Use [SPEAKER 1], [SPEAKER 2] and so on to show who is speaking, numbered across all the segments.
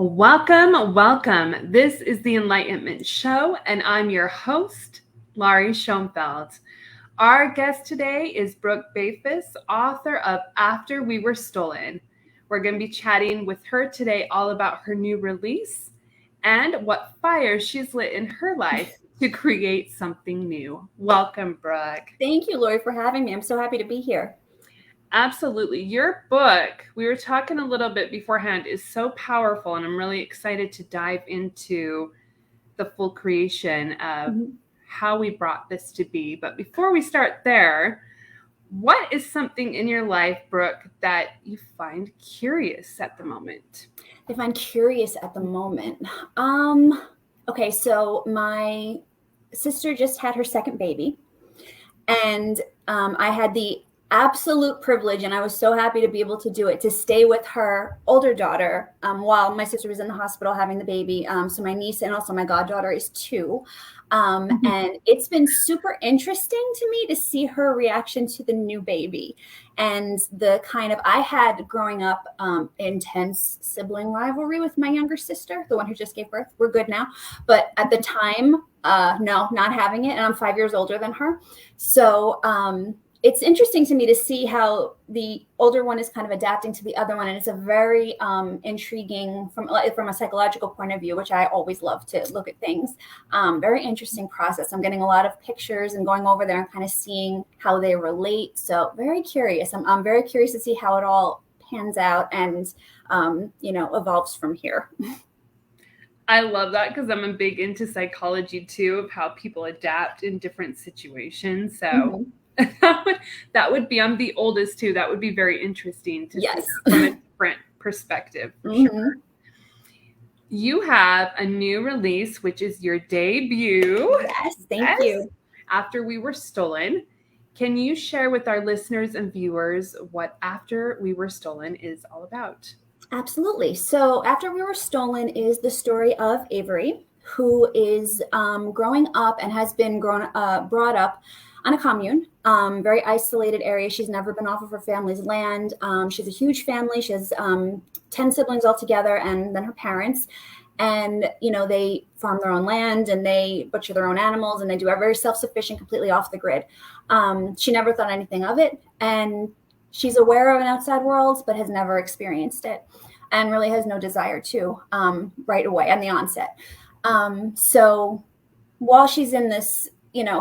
[SPEAKER 1] Welcome, welcome. This is the Enlightenment Show, and I'm your host, Laurie Schoenfeld. Our guest today is Brooke Beyfuss, author of After We Were Stolen. We're going to be chatting with her today all about her new release and what fires she's lit in her life to create something new. Welcome, Brooke.
[SPEAKER 2] Thank you, Laurie, for having me. I'm so happy to be here.
[SPEAKER 1] Absolutely. Your book, we were talking a little bit beforehand, is so powerful, and I'm really excited to dive into the full creation of how we brought this to be. But before we start there, what is something in your life, Brooke, that you find curious at the moment?
[SPEAKER 2] I find curious at the moment. Okay, so my sister just had her second baby, and I had the absolute privilege, and I was so happy to be able to do it, to stay with her older daughter while my sister was in the hospital having the baby. So my niece and also my goddaughter is 2. And it's been super interesting to me to see her reaction to the new baby. And the kind of, I had growing up intense sibling rivalry with my younger sister, the one who just gave birth. We're good now. But at the time, no, not having it. And I'm 5 years older than her. So it's interesting to me to see how the older one is kind of adapting to the other one. And it's a very intriguing from a psychological point of view, which I always love to look at things. Very interesting process. I'm getting a lot of pictures and going over there and kind of seeing how they relate. So very curious. I'm very curious to see how it all pans out and, evolves from here.
[SPEAKER 1] I love that because I'm a big into psychology too, of how people adapt in different situations. So that would be, I'm the oldest too. That would be very interesting to see from a different perspective for sure. You have a new release, which is your debut.
[SPEAKER 2] Yes, thank you.
[SPEAKER 1] After We Were Stolen. Can you share with our listeners and viewers what After We Were Stolen is all about?
[SPEAKER 2] Absolutely. So After We Were Stolen is the story of Avery, who is growing up and has been brought up on a commune, very isolated area. She's never been off of her family's land. She has a huge family. She has 10 siblings altogether, and then her parents. And, they farm their own land and they butcher their own animals and they are very self-sufficient, completely off the grid. She never thought anything of it. And she's aware of an outside world, but has never experienced it and really has no desire to right away on the onset. So while she's in this,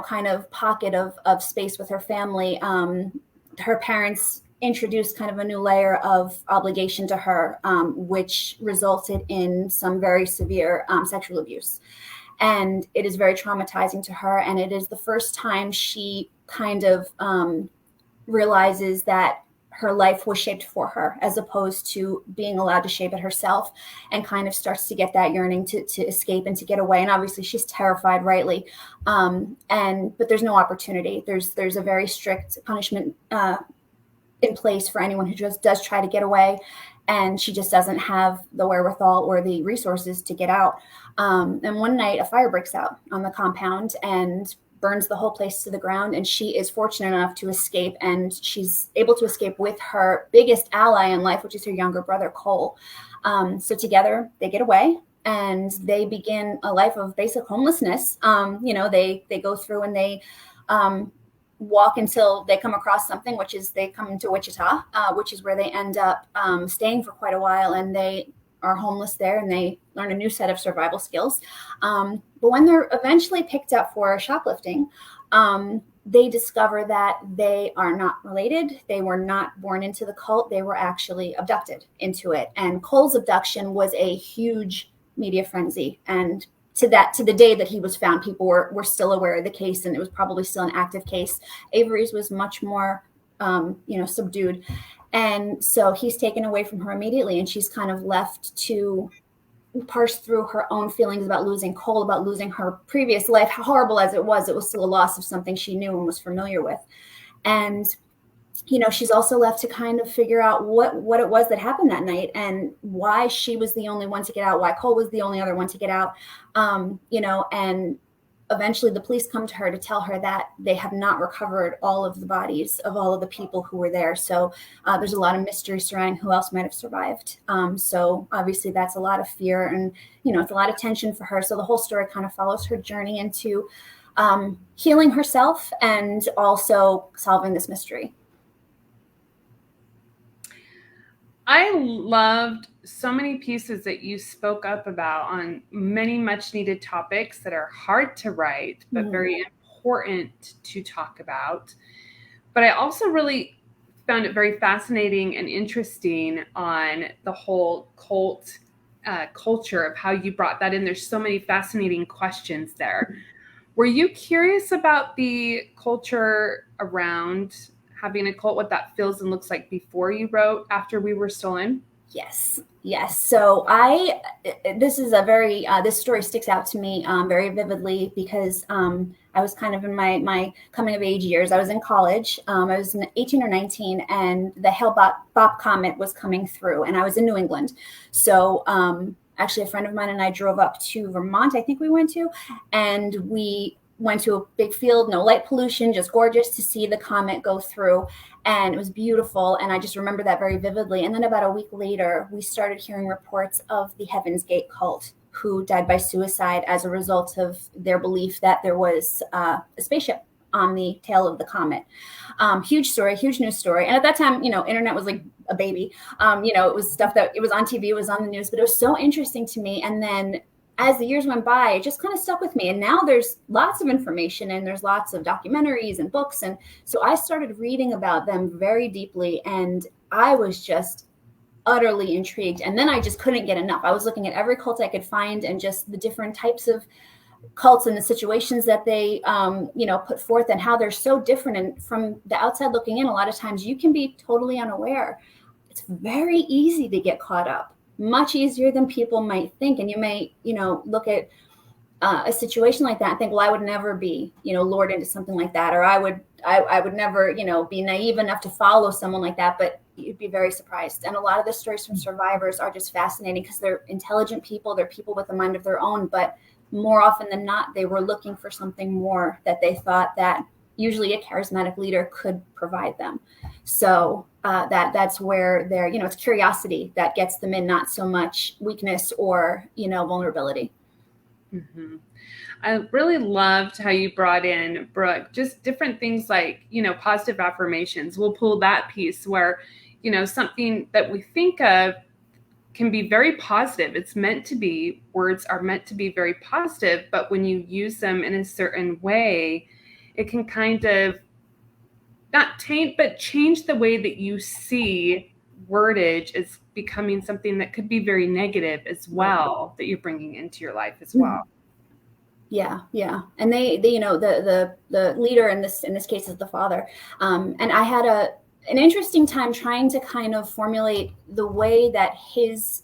[SPEAKER 2] kind of pocket of space with her family, her parents introduced kind of a new layer of obligation to her, which resulted in some very severe sexual abuse. And it is very traumatizing to her. And it is the first time she kind of realizes that her life was shaped for her, as opposed to being allowed to shape it herself, and kind of starts to get that yearning to escape and to get away. And obviously she's terrified, rightly. But there's no opportunity. There's a very strict punishment in place for anyone who just does try to get away. And she just doesn't have the wherewithal or the resources to get out. And one night a fire breaks out on the compound and burns the whole place to the ground. And she is fortunate enough to escape, and she's able to escape with her biggest ally in life, which is her younger brother, Cole. So together they get away and they begin a life of basic homelessness. They go through and they walk until they come across something, which is they come into Wichita, which is where they end up staying for quite a while. And they are homeless there and they learn a new set of survival skills. But when they're eventually picked up for shoplifting, they discover that they are not related. They were not born into the cult. They were actually abducted into it. And Cole's abduction was a huge media frenzy. And to the day that he was found, people were still aware of the case, and it was probably still an active case. Avery's was much more, subdued. And so he's taken away from her immediately, and she's kind of left to parse through her own feelings about losing Cole, about losing her previous life. How horrible as it was still a loss of something she knew and was familiar with. And, she's also left to kind of figure out what it was that happened that night and why she was the only one to get out, why Cole was the only other one to get out, and eventually the police come to her to tell her that they have not recovered all of the bodies of all of the people who were there. So there's a lot of mystery surrounding who else might have survived. So obviously that's a lot of fear, and, it's a lot of tension for her. So the whole story kind of follows her journey into healing herself and also solving this mystery.
[SPEAKER 1] I loved so many pieces that you spoke up about on many much needed topics that are hard to write, but very important to talk about. But I also really found it very fascinating and interesting on the whole cult culture of how you brought that in. There's so many fascinating questions there. Were you curious about the culture around having a cult, what that feels and looks like before you wrote After We Were Stolen?
[SPEAKER 2] Yes. So this story sticks out to me very vividly because I was kind of in my coming of age years. I was in college. I was 18 or 19, and the Hale-Bopp comet was coming through, and I was in New England. So actually, a friend of mine and I drove up to Vermont, I think we went to, and we went to a big field, no light pollution, just gorgeous to see the comet go through. And it was beautiful. And I just remember that very vividly. And then about a week later, we started hearing reports of the Heaven's Gate cult who died by suicide as a result of their belief that there was a spaceship on the tail of the comet. Huge story, huge news story. And at that time, internet was like a baby. It was stuff that it was on TV, it was on the news, but it was so interesting to me. And then as the years went by, it just kind of stuck with me. And now there's lots of information and there's lots of documentaries and books. And so I started reading about them very deeply, and I was just utterly intrigued. And then I just couldn't get enough. I was looking at every cult I could find and just the different types of cults and the situations that they, put forth and how they're so different. And from the outside looking in, a lot of times you can be totally unaware. It's very easy to get caught up. Much easier than people might think. And you may, look at a situation like that and think, well, I would never be, lured into something like that. Or I would never, be naive enough to follow someone like that. But you'd be very surprised. And a lot of the stories from survivors are just fascinating because they're intelligent people. They're people with a mind of their own. But more often than not, they were looking for something more that they thought that usually a charismatic leader could provide them. So that's where they're, it's curiosity that gets them in, not so much weakness or, vulnerability.
[SPEAKER 1] Mm-hmm. I really loved how you brought in, Brooke, just different things like, positive affirmations. We'll pull that piece where, something that we think of can be very positive. It's meant to be, words are meant to be very positive, but when you use them in a certain way, it can kind of not taint, but change the way that you see wordage as becoming something that could be very negative as well, that you're bringing into your life as well.
[SPEAKER 2] Yeah. And they the leader in this case is the father. And I had an interesting time trying to kind of formulate the way that his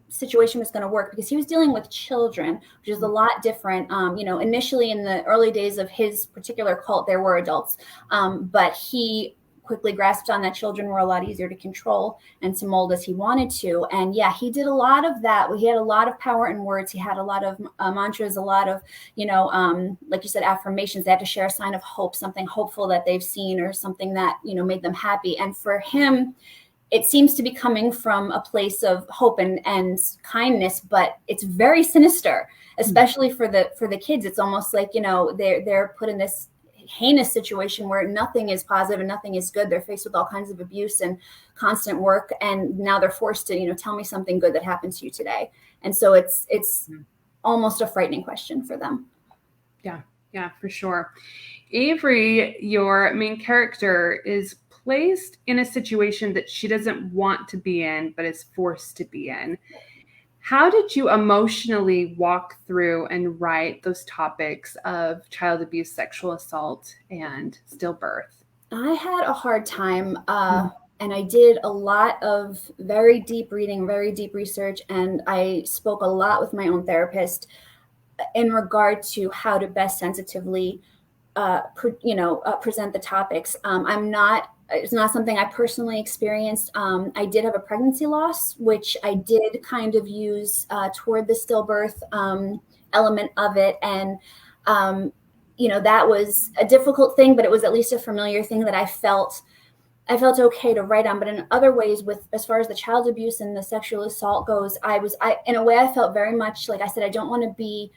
[SPEAKER 2] situation was going to work, because he was dealing with children, which is a lot different. Initially in the early days of his particular cult, there were adults, but he quickly grasped on that children were a lot easier to control and to mold as he wanted to. And yeah, he did a lot of that. He had a lot of power in words. He had a lot of mantras, a lot of, like you said, affirmations. They had to share a sign of hope, something hopeful that they've seen or something that, made them happy. And for him, it seems to be coming from a place of hope and kindness, but it's very sinister, especially for the kids. It's almost like, they're put in this heinous situation where nothing is positive and nothing is good. They're faced with all kinds of abuse and constant work. And now they're forced to, tell me something good that happened to you today. And so it's almost a frightening question for them. Yeah, for sure. Avery, your main character, is placed in a situation that she doesn't want to be in, but is forced to be in. How did you emotionally walk through and write those topics of child abuse, sexual assault, and stillbirth? I had a hard time, and I did a lot of very deep reading, very deep research, and I spoke a lot with my own therapist in regard to how to best sensitively present the topics. It's not something I personally experienced. I did have a pregnancy loss, which I did kind of use toward the stillbirth element of it. And That was a difficult thing, but it was at least a familiar thing that I felt okay to write on. But in other ways, with as far as the child abuse and the sexual assault goes, in a way I felt very much like I said, I don't want to be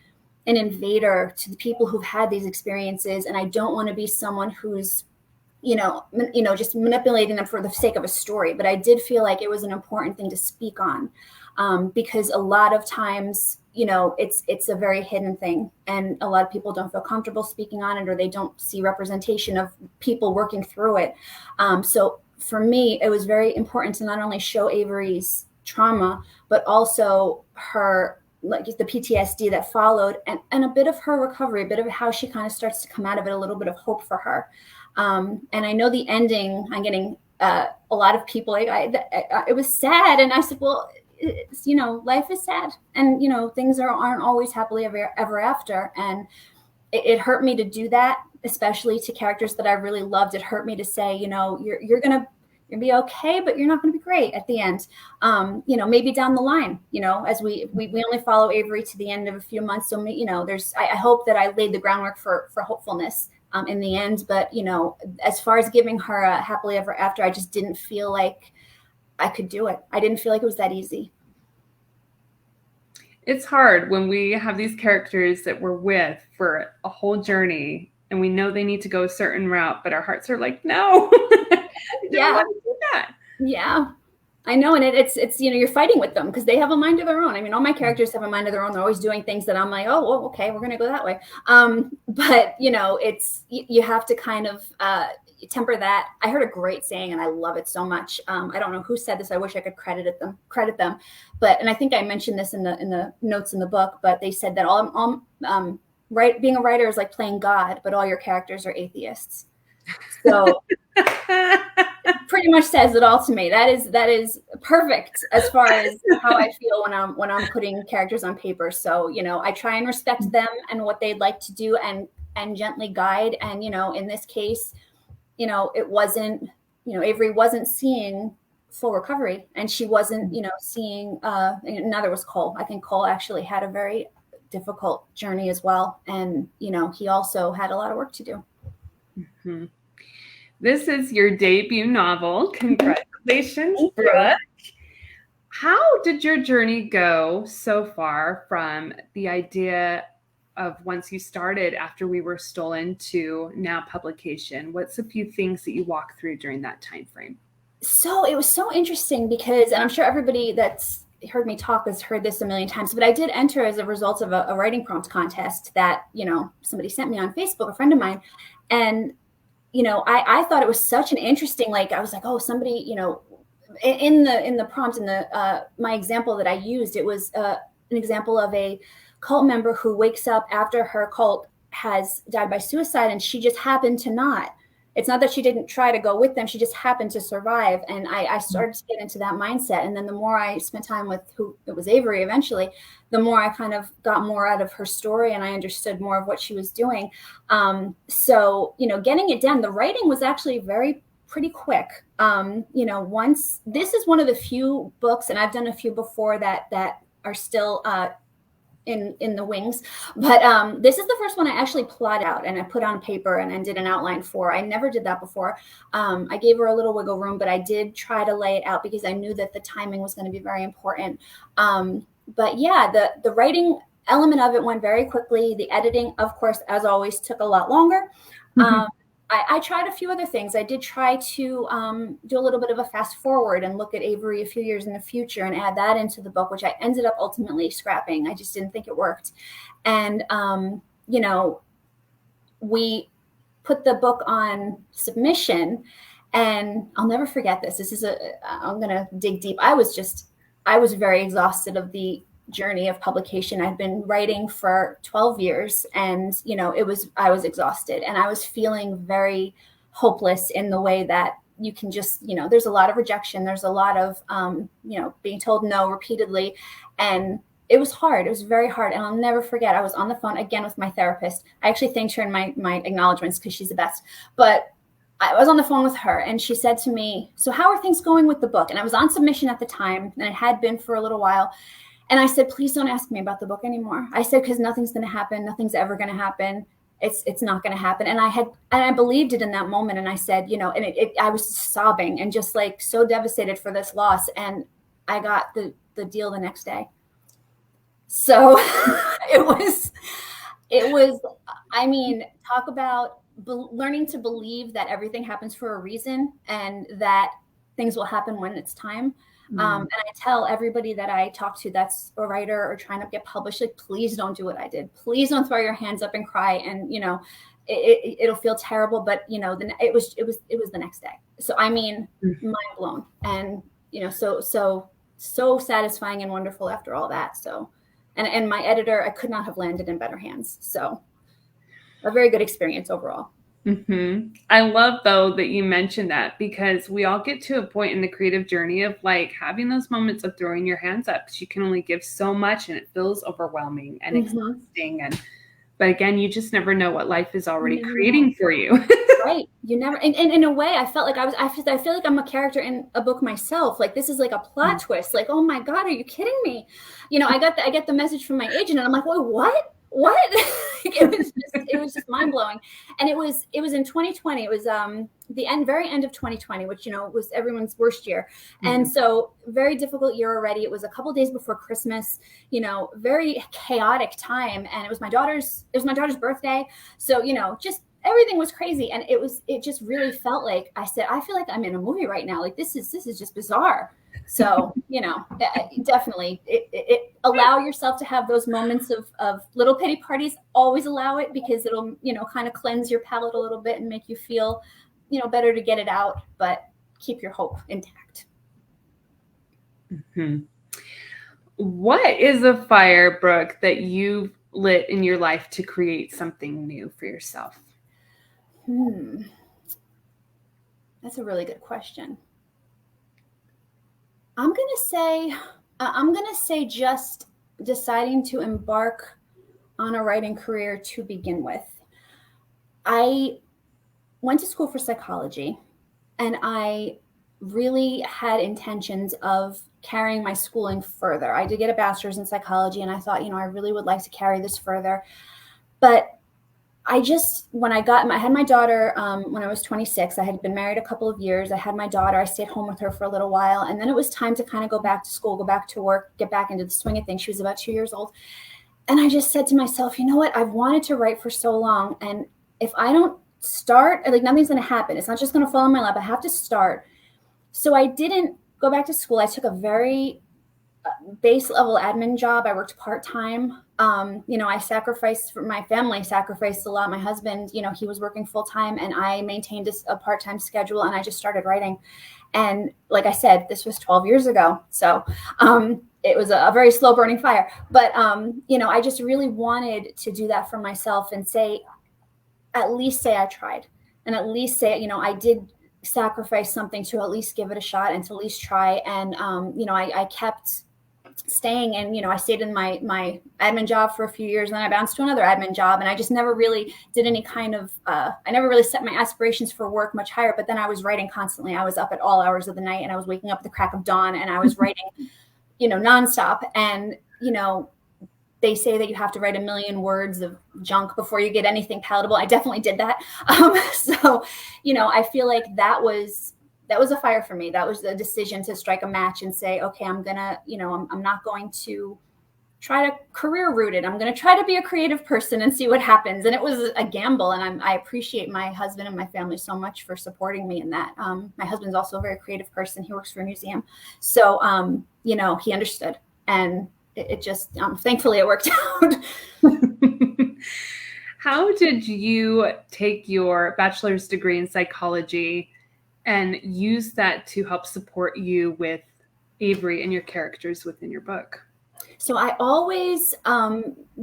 [SPEAKER 2] an invader to the people who've had these experiences, and I don't want to be someone who's just manipulating them for the sake of a story. But I did feel like it was an important thing to speak on, because a lot of times, it's a very hidden thing, and a lot of people don't feel comfortable speaking on it, or they don't see representation of people working through it. So for me, it was very important to not only show Avery's trauma, but also her, like the PTSD that followed, and a bit of her recovery, a bit of how she kind of starts to come out of it, a little bit of hope for her. And I know the ending, I'm getting a lot of people, it was sad. And I said, well, life is sad, and, things aren't always happily ever after. And it hurt me to do that, especially to characters that I really loved. It hurt me to say, you're going to be okay, but you're not going to be great at the end. Maybe down the line, as we only follow Avery to the end of a few months. So, I hope that I laid the groundwork for hopefulness in the end. But, as far as giving her a happily ever after, I just didn't feel like I could do it. I didn't feel like it was that easy.
[SPEAKER 1] It's hard when we have these characters that we're with for a whole journey, and we know they need to go a certain route, but our hearts are like, no.
[SPEAKER 2] Yeah.
[SPEAKER 1] Do that.
[SPEAKER 2] Yeah, I know. And it's you're fighting with them because they have a mind of their own. I mean, all my characters have a mind of their own. They're always doing things that I'm like, oh, well, okay, we're going to go that way. But you have to kind of temper that. I heard a great saying, and I love it so much. I don't know who said this. I wish I could credit them. But, and I think I mentioned this in the notes in the book, but they said that being a writer is like playing God, but all your characters are atheists. So it pretty much says it all to me. That is perfect as far as how I feel when I'm putting characters on paper. So, I try and respect them and what they'd like to do, and gently guide. And, in this case, it wasn't, Avery wasn't seeing full recovery, and she wasn't, seeing, neither was Cole. I think Cole actually had a very difficult journey as well. And, he also had a lot of work to do.
[SPEAKER 1] Mm-hmm. This is your debut novel. Congratulations, Brooke. How did your journey go so far from the idea of once you started after we were stolen to now publication? What's a few things that you walked through during that time frame?
[SPEAKER 2] So it was so interesting because, and I'm sure everybody that's heard me talk has heard this a million times, but I did enter as a result of a writing prompt contest that, somebody sent me on Facebook, a friend of mine. And I thought it was such an interesting, I was like, oh, somebody, in the prompt, in my example that I used, it was an example of a cult member who wakes up after her cult has died by suicide, and she just happened to not. It's not that she didn't try to go with them. She just happened to survive. And I started to get into that mindset. And then the more I spent time with it was Avery eventually, the more I kind of got more out of her story, and I understood more of what she was doing. So, getting it done, the writing was actually pretty quick. Once, this is one of the few books, and I've done a few before that are still in the wings, but this is the first one I actually plot out and I put on paper and did an outline for. I never did that before. I gave her a little wiggle room, but I did try to lay it out because I knew that the timing was going to be very important. But yeah, the writing element of it went very quickly. The editing, of course, as always, took a lot longer. Mm-hmm. I tried a few other things. I did try to do a little bit of a fast forward and look at Avery a few years in the future and add that into the book, which I ended up ultimately scrapping. I just didn't think it worked. And, we put the book on submission, and I'll never forget this. I'm going to dig deep. I was very exhausted of the journey of publication. I'd been writing for 12 years, and I was exhausted, and I was feeling very hopeless in the way that you can just, there's a lot of rejection, there's a lot of being told no repeatedly, and it was hard. It was very hard. And I'll never forget, I was on the phone again with my therapist. I actually thanked her in my acknowledgments because she's the best, but I was on the phone with her, and she said to me, so how are things going with the book? And I was on submission at the time, and it had been for a little while. And I said, please don't ask me about the book anymore. I said, because nothing's going to happen. Nothing's ever going to happen. It's not going to happen. And I believed it in that moment. And I said, you know, and I was sobbing and just like so devastated for this loss. And I got the deal the next day. So it was, I mean, talk about learning to believe that everything happens for a reason and that things will happen when it's time. And I tell everybody that I talk to that's a writer or trying to get published, like, please don't do what I did. Please don't throw your hands up and cry. And, you know, it'll feel terrible, but you know, then it was the next day. So, I mean, mind blown, and, you know, so satisfying and wonderful after all that. So, and my editor, I could not have landed in better hands. So a very good experience overall.
[SPEAKER 1] I love, though, that you mentioned that, because we all get to a point in the creative journey of like having those moments of throwing your hands up, because you can only give so much and it feels overwhelming and exhausting. But again, you just never know what life is already creating for you.
[SPEAKER 2] Right. You never, and in a way, I felt like I feel like I'm a character in a book myself. Like, this is like a plot twist. Like, oh my God, are you kidding me? You know, I get the message from my agent and I'm like, well, what? It was just mind blowing. And it was in 2020. It was the very end of 2020, which, you know, was everyone's worst year. And so very difficult year already. It was a couple of days before Christmas, you know, very chaotic time. And it was my daughter's birthday. So, you know, just everything was crazy. And it just really felt like, I said, I feel like I'm in a movie right now. Like, this is just bizarre. So, you know, definitely it allow yourself to have those moments of little pity parties. Always allow it, because it'll, you know, kind of cleanse your palate a little bit and make you feel, you know, better to get it out, but keep your hope intact.
[SPEAKER 1] What is a fire, Brooke, that you've lit in your life to create something new for yourself?
[SPEAKER 2] That's a really good question. I'm going to say just deciding to embark on a writing career to begin with. I went to school for psychology, and I really had intentions of carrying my schooling further. I did get a bachelor's in psychology, and I thought, you know, I really would like to carry this further. But I had my daughter when I was 26. I had been married a couple of years. I had my daughter. I stayed home with her for a little while. And then it was time to kind of go back to school, go back to work, get back into the swing of things. She was about 2 years old. And I just said to myself, you know what? I've wanted to write for so long. And if I don't start, like, nothing's going to happen. It's not just going to fall in my lap. I have to start. So I didn't go back to school. I took a very base level admin job. I worked part-time. You know, I sacrificed for my family, sacrificed a lot. My husband, you know, he was working full-time, and I maintained a part-time schedule, and I just started writing. And like I said, this was 12 years ago. So it was a very slow burning fire. But, you know, I just really wanted to do that for myself and at least say I tried, and at least say, you know, I did sacrifice something to at least give it a shot and to at least try. And, you know, I kept staying, and, you know, I stayed in my admin job for a few years, and then I bounced to another admin job, and I just never really did any kind of, I never really set my aspirations for work much higher. But then I was writing constantly. I was up at all hours of the night, and I was waking up at the crack of dawn, and I was writing, you know, nonstop. And, you know, they say that you have to write 1 million words of junk before you get anything palatable. I definitely did that. So, you know, I feel like that was a fire for me. That was the decision to strike a match and say, okay, I'm gonna, you know, I'm not going to try to career root it. I'm going to try to be a creative person and see what happens. And it was a gamble. And I appreciate my husband and my family so much for supporting me in that. My husband's also a very creative person. He works for a museum. So, you know, he understood, and it just, thankfully it worked out.
[SPEAKER 1] How did you take your bachelor's degree in psychology and use that to help support you with Avery and your characters within your book?
[SPEAKER 2] So I always,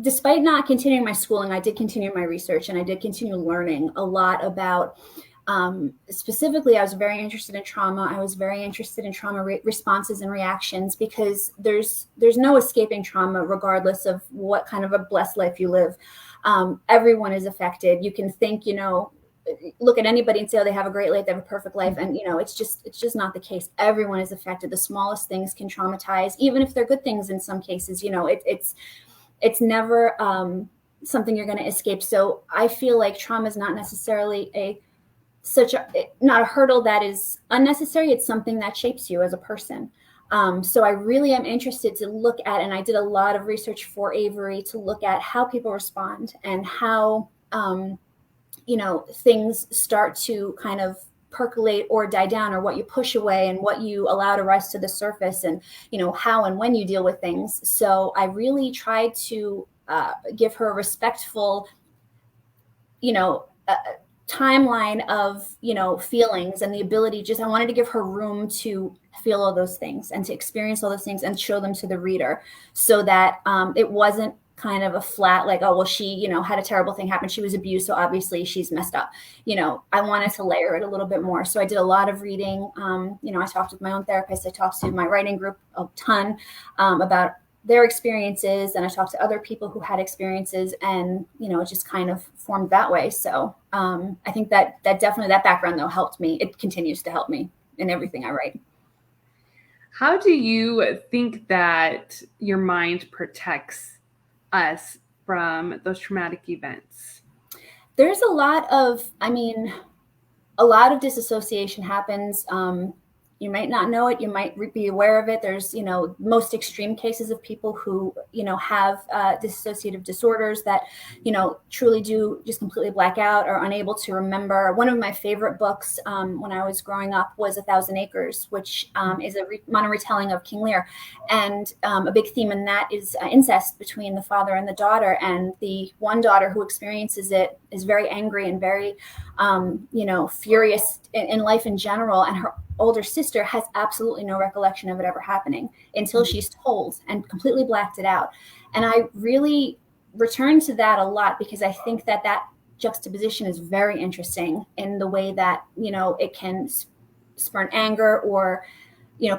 [SPEAKER 2] despite not continuing my schooling, I did continue my research, and I did continue learning a lot about, specifically, I was very interested in trauma. I was very interested in trauma responses and reactions, because there's no escaping trauma, regardless of what kind of a blessed life you live. Everyone is affected. You can think, you know, look at anybody and say, oh, they have a great life, they have a perfect life. And, it's just not the case. Everyone is affected. The smallest things can traumatize, even if they're good things in some cases. It's never something you're going to escape. So I feel like trauma is not necessarily not a hurdle that is unnecessary. It's something that shapes you as a person. So I really am interested to look at, and I did a lot of research for Avery to look at how people respond and how, things start to kind of percolate or die down, or what you push away and what you allow to rise to the surface, and, how and when you deal with things. So I really tried to give her a respectful, timeline of, feelings and the ability, I wanted to give her room to feel all those things and to experience all those things and show them to the reader, so that it wasn't kind of a flat, like, oh, well, she, had a terrible thing happen. She was abused, so obviously she's messed up. I wanted to layer it a little bit more. So I did a lot of reading. I talked with my own therapist. I talked to my writing group a ton about their experiences, and I talked to other people who had experiences, and, it just kind of formed that way. So I think that definitely, that background though helped me. It continues to help me in everything I write.
[SPEAKER 1] How do you think that your mind protects us from those traumatic events?
[SPEAKER 2] There's a lot of disassociation happens. You might not know it. You might be aware of it. There's, most extreme cases of people who, have dissociative disorders that, truly do just completely black out or unable to remember. One of my favorite books when I was growing up was 1,000 Acres, which is a modern retelling of King Lear. And a big theme in that is incest between the father and the daughter. And the one daughter who experiences it is very angry and very, furious in life in general. And her older sister has absolutely no recollection of it ever happening until she's told, and completely blacked it out. And I really return to that a lot, because I think that juxtaposition is very interesting in the way that, it can spurn anger or,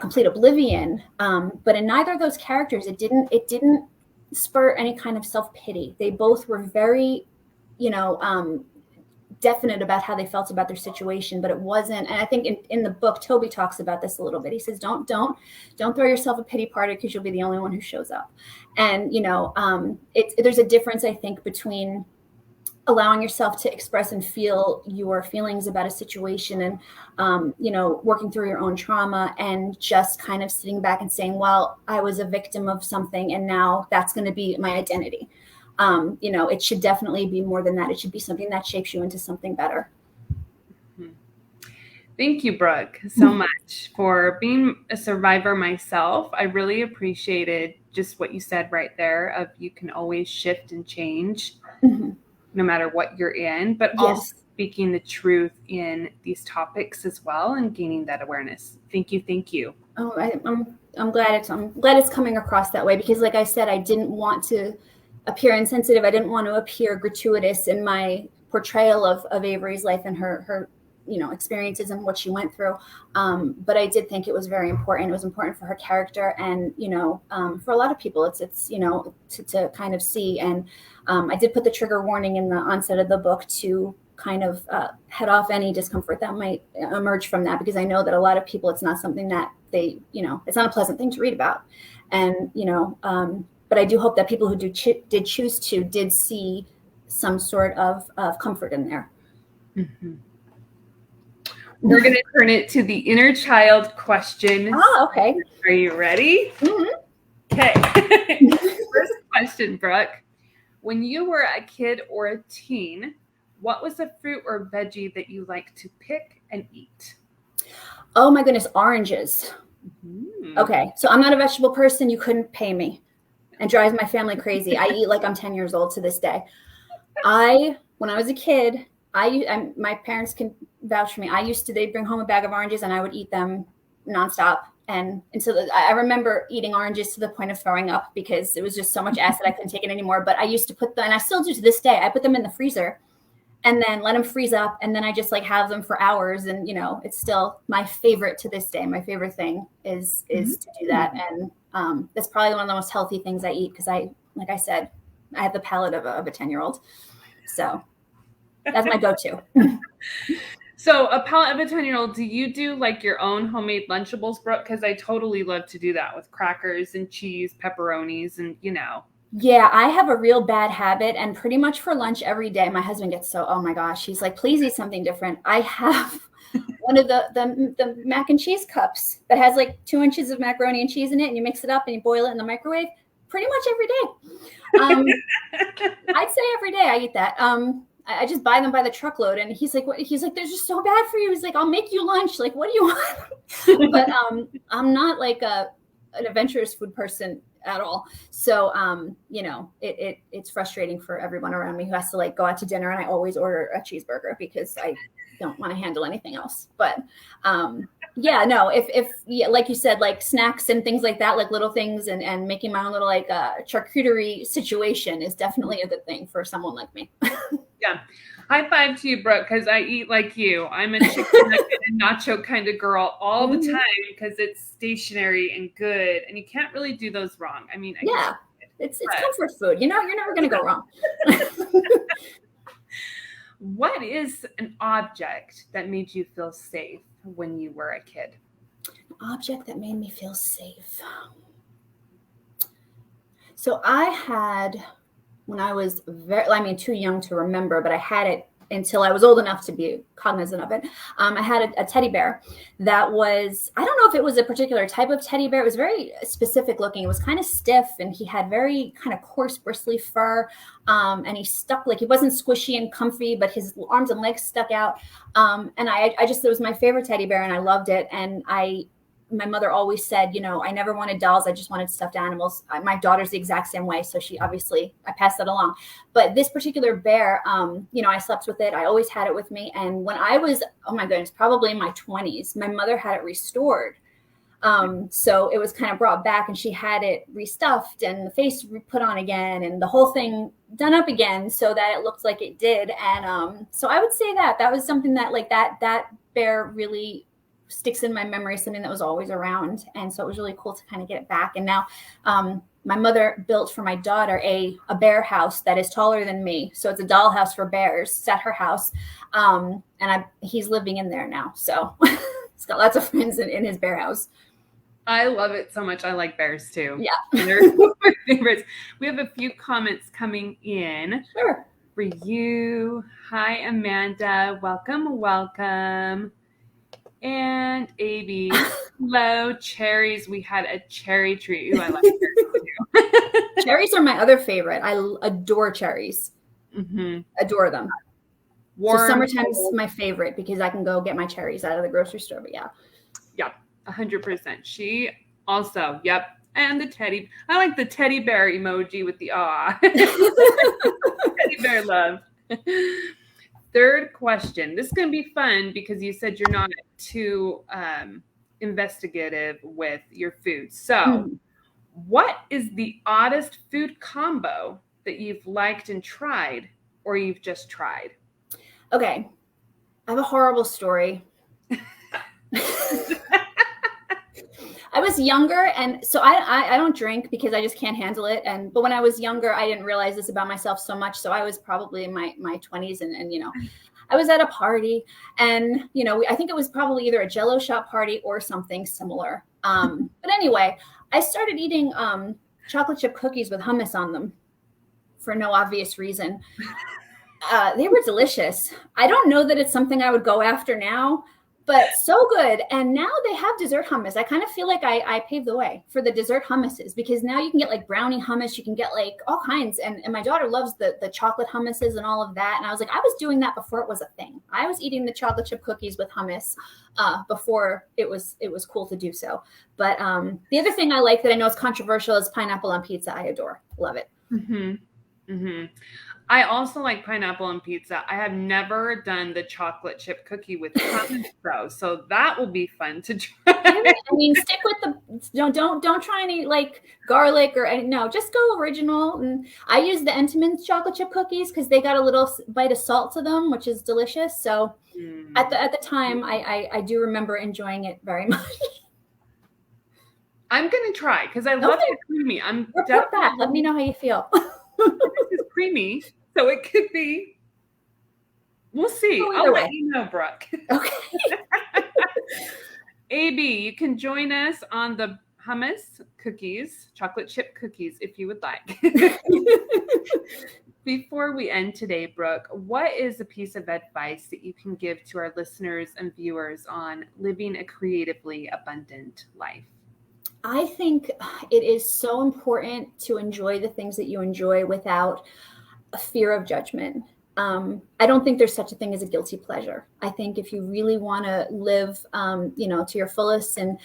[SPEAKER 2] complete oblivion. But in neither of those characters, it didn't spur any kind of self-pity. They both were very, definite about how they felt about their situation, but it wasn't. And I think in the book, Toby talks about this a little bit. He says, don't throw yourself a pity party, because you'll be the only one who shows up. And, there's a difference, I think, between allowing yourself to express and feel your feelings about a situation and, working through your own trauma, and just kind of sitting back and saying, well, I was a victim of something, and now that's going to be my identity. It should definitely be more than that. It should be something that shapes you into something better.
[SPEAKER 1] Thank you, Brooke, so much for being a survivor myself. I really appreciated just what you said right there of you can always shift and change no matter what you're in, but also speaking the truth in these topics as well and gaining that awareness. Thank you. Thank you.
[SPEAKER 2] Oh, I'm glad it's coming across that way, because like I said, I didn't want to appear insensitive. I didn't want to appear gratuitous in my portrayal of Avery's life and her experiences and what she went through. But I did think it was very important. It was important for her character, and for a lot of people, it's to kind of see. And I did put the trigger warning in the onset of the book to kind of head off any discomfort that might emerge from that, because I know that a lot of people, it's not something that they, it's not a pleasant thing to read about. And but I do hope that people who did choose to did see some sort of comfort in there.
[SPEAKER 1] Mm-hmm. We're going to turn it to the inner child question.
[SPEAKER 2] Oh, okay.
[SPEAKER 1] Are you ready?
[SPEAKER 2] Mm-hmm.
[SPEAKER 1] Okay. First question, Brooke. When you were a kid or a teen, what was a fruit or veggie that you like to pick and eat?
[SPEAKER 2] Oh my goodness, oranges. Mm-hmm. Okay, so I'm not a vegetable person. You couldn't pay me. And drives my family crazy. I eat like I'm 10 years old to this day. When I was a kid, my parents can vouch for me. They'd bring home a bag of oranges and I would eat them nonstop. And so I remember eating oranges to the point of throwing up, because it was just so much acid I couldn't take it anymore. But I used to put them, and I still do to this day, I put them in the freezer and then let them freeze up. And then I just have them for hours. And, it's still my favorite to this day. My favorite thing is to do that. And that's probably one of the most healthy things I eat, because like I said, I have the palate of a 10-year-old. So. That's my go-to.
[SPEAKER 1] So a palate of a 10-year-old, do you do like your own homemade Lunchables, Brooke? Because I totally love to do that with crackers and cheese, pepperonis, and
[SPEAKER 2] Yeah, I have a real bad habit, and pretty much for lunch every day, my husband gets so, oh my gosh, he's like, please eat something different. I have one of the mac and cheese cups that has like 2 inches of macaroni and cheese in it, and you mix it up and you boil it in the microwave pretty much every day. I'd say every day I eat that. I just buy them by the truckload, and he's like, what? He's like, they're just so bad for you. He's like, I'll make you lunch. Like, what do you want? But I'm not like an adventurous food person at all. So, it's frustrating for everyone around me who has to like go out to dinner, and I always order a cheeseburger because I don't want to handle anything else. But if like you said, like snacks and things like that, like little things and making my own little like charcuterie situation is definitely a good thing for someone like me.
[SPEAKER 1] Yeah. High five to you, Brooke, because I eat like you. I'm a chicken nugget and nacho kind of girl all the time because it's stationary and good, and you can't really do those wrong. I mean,
[SPEAKER 2] it's comfort food. You're never going to go wrong.
[SPEAKER 1] What is an object that made you feel safe when you were a kid?
[SPEAKER 2] An object that made me feel safe. So I had, when I was too young to remember, but I had it until I was old enough to be cognizant of it. I had a teddy bear that was, I don't know if it was a particular type of teddy bear. It was very specific looking. It was kind of stiff, and he had very kind of coarse, bristly fur. And he stuck, like he wasn't squishy and comfy, but his arms and legs stuck out. And it was my favorite teddy bear, and I loved it. And my mother always said, I never wanted dolls. I just wanted stuffed animals. My daughter's the exact same way. So I passed that along. But this particular bear, I slept with it. I always had it with me. And when I was, oh my goodness, probably in my 20s, my mother had it restored. So it was kind of brought back, and she had it restuffed and the face put on again and the whole thing done up again so that it looked like it did. And so I would say that was something that like that bear really sticks in my memory, something that was always around. And so it was really cool to kind of get it back. And now my mother built for my daughter a bear house that is taller than me. So it's a dollhouse for bears. It's at her house. And he's living in there now. So he's got lots of friends in his bear house.
[SPEAKER 1] I love it so much. I like bears too.
[SPEAKER 2] Yeah.
[SPEAKER 1] They're my favorites. We have a few comments coming in.
[SPEAKER 2] Sure.
[SPEAKER 1] For you. Hi, Amanda. Welcome. And Abby, hello, cherries. We had a cherry tree. Ooh, I like cherries too.
[SPEAKER 2] Cherries are my other favorite. I adore cherries.
[SPEAKER 1] Mm-hmm.
[SPEAKER 2] Adore them.
[SPEAKER 1] Warm,
[SPEAKER 2] so summertime's my favorite because I can go get my cherries out of the grocery store. But yeah.
[SPEAKER 1] Yep, 100%. She also, yep. And the I like the teddy bear emoji with the aw. Teddy bear love. Third question. This is going to be fun because you said you're not too investigative with your food. So what is the oddest food combo that you've liked and tried, or you've just tried?
[SPEAKER 2] Okay. I have a horrible story. I was younger, and so I don't drink because I just can't handle it. But when I was younger, I didn't realize this about myself so much. So I was probably in my 20s, and I was at a party, and I think it was probably either a Jell-O shot party or something similar. But anyway, I started eating chocolate chip cookies with hummus on them for no obvious reason. They were delicious. I don't know that it's something I would go after now, but so good. And now they have dessert hummus. I kind of feel like I paved the way for the dessert hummuses, because now you can get like brownie hummus. You can get like all kinds. And my daughter loves the chocolate hummuses and all of that. And I was like, I was doing that before it was a thing. I was eating the chocolate chip cookies with hummus before it was cool to do so. But the other thing I like that I know is controversial is pineapple on pizza. I adore. Love it.
[SPEAKER 1] Mm-hmm. Mm-hmm. I also like pineapple on pizza. I have never done the chocolate chip cookie with hummus though, so that will be fun to try.
[SPEAKER 2] I mean, stick with don't try any like garlic or no, just go original. And I use the Entenmann's chocolate chip cookies because they got a little bite of salt to them, which is delicious. So at the time, I do remember enjoying it very much.
[SPEAKER 1] I'm gonna try because I love it creamy.
[SPEAKER 2] Report back. Let me know how you feel.
[SPEAKER 1] It's creamy, so it could be We'll see.
[SPEAKER 2] Go
[SPEAKER 1] I'll
[SPEAKER 2] either
[SPEAKER 1] let
[SPEAKER 2] way.
[SPEAKER 1] you know, Brooke.
[SPEAKER 2] Okay.
[SPEAKER 1] AB, you can join us on the hummus cookies, chocolate chip cookies, if you would like. Before we end today, Brooke, what is a piece of advice that you can give to our listeners and viewers on living a creatively abundant life?
[SPEAKER 2] I think it is so important to enjoy the things that you enjoy without a fear of judgment. I don't think there's such a thing as a guilty pleasure. I think if you really want to live, to your fullest and,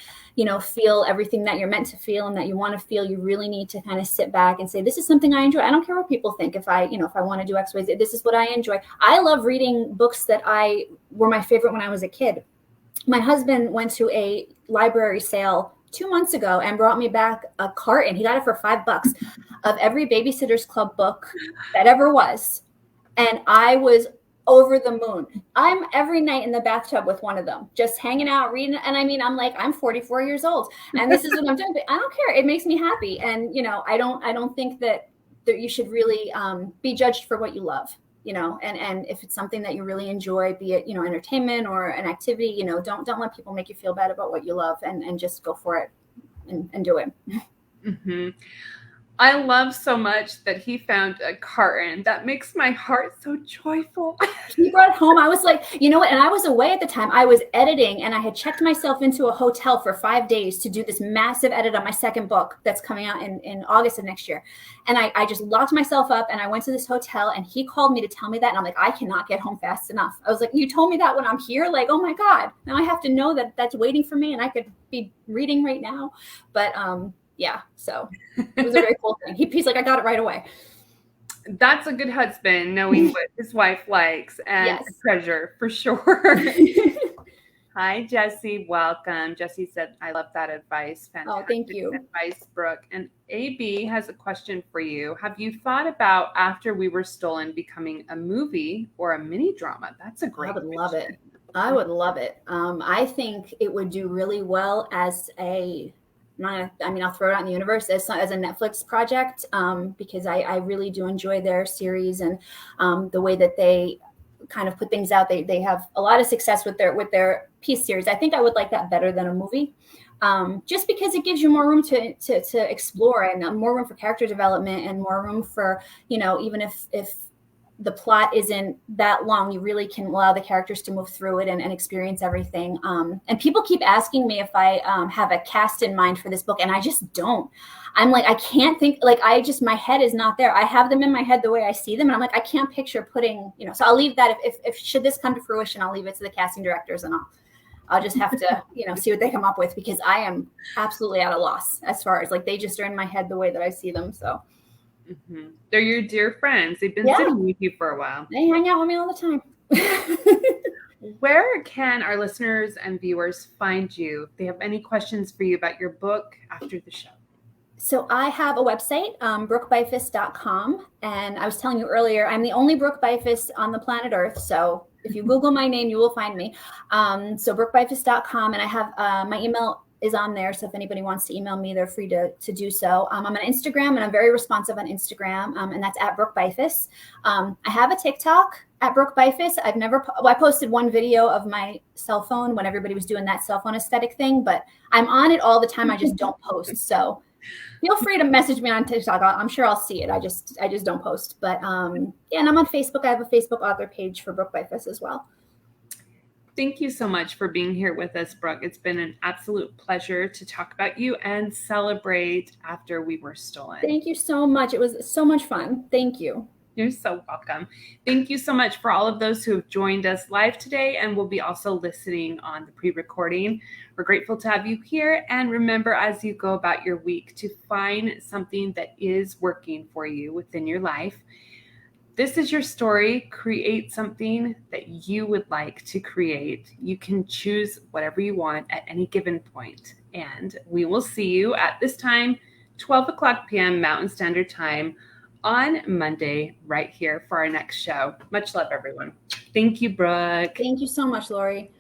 [SPEAKER 2] feel everything that you're meant to feel and that you want to feel, you really need to kind of sit back and say, this is something I enjoy. I don't care what people think. If I want to do X, Y, Z, this is what I enjoy. I love reading books that were my favorite when I was a kid. My husband went to a library sale 2 months ago and brought me back a carton. He got it for $5 of every Babysitter's Club book that ever was. And I was over the moon. I'm every night in the bathtub with one of them, just hanging out, reading. And I mean, I'm 44 years old and this is what I'm doing, but I don't care. It makes me happy. And, I don't think that you should really be judged for what you love, and if it's something that you really enjoy, be it, entertainment or an activity, don't let people make you feel bad about what you love and just go for it and do it.
[SPEAKER 1] Mm-hmm. I love so much that he found a carton. That makes my heart so joyful.
[SPEAKER 2] He brought it home. I was like, and I was away at the time. I was editing and I had checked myself into a hotel for 5 days to do this massive edit on my second book that's coming out in August of next year. And I just locked myself up and I went to this hotel and he called me to tell me that. And I'm like, I cannot get home fast enough. I was like, you told me that when I'm here? Like, oh my God, now I have to know that that's waiting for me and I could be reading right now. But, yeah, so it was a very cool thing. He's like, I got it right away.
[SPEAKER 1] That's a good husband, knowing what his wife likes, and
[SPEAKER 2] Yes.
[SPEAKER 1] a treasure for sure. Hi, Jessie. Welcome. Jessie said, I love that advice. Fantastic.
[SPEAKER 2] Oh, thank you.
[SPEAKER 1] Advice, Brooke. And AB has a question for you. Have you thought about After We Were Stolen becoming a movie or a mini drama? That's a great question.
[SPEAKER 2] Love it. I would love it. I think it would do really well as I'll throw it out in the universe as a Netflix project because I really do enjoy their series and the way that they kind of put things out. They have a lot of success with their piece series. I think I would like that better than a movie, just because it gives you more room to explore and more room for character development and more room for, even if the plot isn't that long, you really can allow the characters to move through it and experience everything. And people keep asking me if I have a cast in mind for this book, and I just don't. I'm like, I can't think, like, my head is not there. I have them in my head the way I see them, and I'm like, I can't picture putting, so I'll leave that. If should this come to fruition, I'll leave it to the casting directors, and I'll just have to, see what they come up with, because I am absolutely at a loss as far as, like, they just are in my head the way that I see them, so.
[SPEAKER 1] Mm-hmm. They're your dear friends. They've been sitting with you for a while.
[SPEAKER 2] They hang out with me all the time.
[SPEAKER 1] Where can our listeners and viewers find you if they have any questions for you about your book after the show?
[SPEAKER 2] So I have a website, brookebeyfuss.com. And I was telling you earlier, I'm the only Brooke Beyfuss on the planet Earth. So if you Google my name, you will find me. So brookebeyfuss.com. And I have my email is on there. So if anybody wants to email me, they're free to do so. I'm on Instagram and I'm very responsive on Instagram. And that's at Brooke Beyfuss. I have a TikTok at Brooke Beyfuss. I posted one video of my cell phone when everybody was doing that cell phone aesthetic thing, but I'm on it all the time. I just don't post. So feel free to message me on TikTok. I'm sure I'll see it. I just don't post, but and I'm on Facebook. I have a Facebook author page for Brooke Beyfuss as well.
[SPEAKER 1] Thank you so much for being here with us, Brooke. It's been an absolute pleasure to talk about you and celebrate After We Were Stolen.
[SPEAKER 2] Thank you so much. It was so much fun. Thank you.
[SPEAKER 1] You're so welcome. Thank you so much for all of those who have joined us live today and will be also listening on the pre-recording. We're grateful to have you here. And remember, as you go about your week, to find something that is working for you within your life. This is your story. Create something that you would like to create. You can choose whatever you want at any given point. And we will see you at this time, 12 o'clock p.m. Mountain Standard Time on Monday, right here for our next show. Much love, everyone. Thank you, Brooke.
[SPEAKER 2] Thank you so much, Lori.